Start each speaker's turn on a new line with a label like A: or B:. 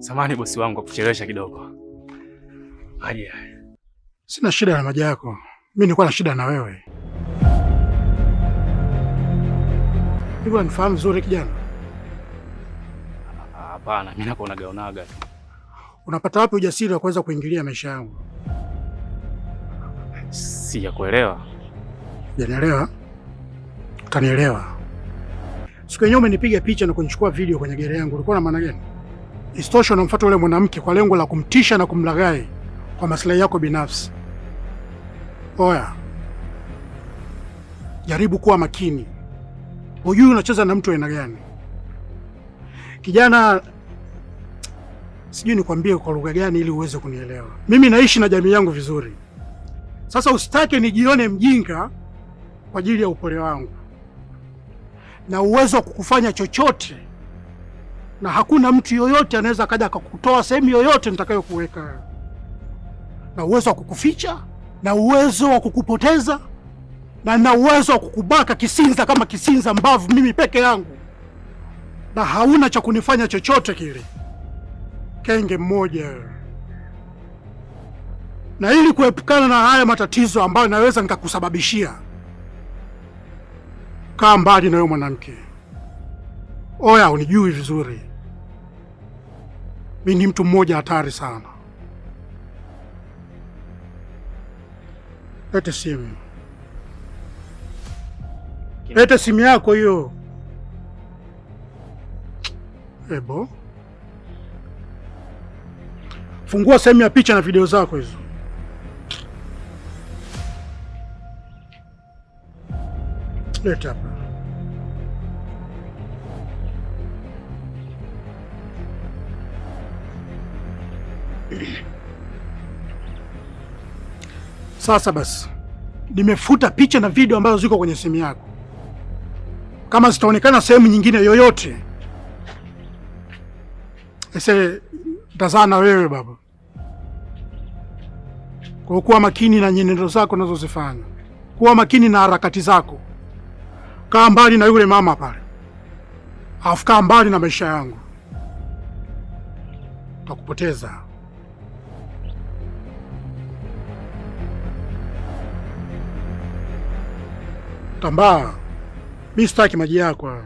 A: Samahani bosi wangu kuchelewesha kidogo. Aje.
B: Sina shida na maji yako. Mimi nilikuwa na shida na wewe. Hivyo unifahamu vizuri kijana?
A: Hapana, mimi nako unagaonaga tu.
B: Unapata wapi ujasiri wa kuweza kuingilia maisha yangu?
A: Sijakuelewa.
B: Unanielewa? Utanielewa. Siku yenyewe umenipiga picha na kunichukua video kwenye gari yangu. Ulikuwa na maana gani? Isitoshe unamfuata yule mwanamke kwa lengo la kumtisha na kumlaghai kwa maslahi yako binafsi. Oya. Jaribu kuwa makini. Hujui unacheza na mtu aina gani. Kijana, sijui nikwambie kwa lugha gani ili uweze kunielewa. Mimi naishi na jamii yangu vizuri. Sasa usitake nijione mjinga kwa ajili ya upole wangu na uwezo wa kukufanya chochote, na hakuna mtu yoyote anaweza kaja akakutoa sehemu yoyote nitakayokuweka, na uwezo wa kukuficha, na uwezo wa kukupoteza, na uwezo wa kukubaka kisinza kama kisinza mbavu mimi peke yangu, na hauna cha kunifanya chochote kile. Kenge mmoja. Na ili kuepukana na haya matatizo ambayo naweza nikakusababishia, kaa mbali na wewe mwanamke. Oya, unijui vizuri. Mimi ni mtu mmoja hatari sana. Lete simu. Lete simu yako hiyo. Ebo. Fungua sehemu ya picha na video zako hizo. Leta hapa. Sasa basi, nimefuta picha na video ambazo ziko kwenye simu yako. Kama zitaonekana sehemu nyingine yoyote, tazana wewe baba. Kwa kuwa makini na nyenendo zako unazozifanya. Kuwa makini na harakati zako. Kaa mbali na yule mama pale. Alafu kaa mbali na maisha yangu. Utakupoteza. Tambaa. Mimi sitaki maji yako.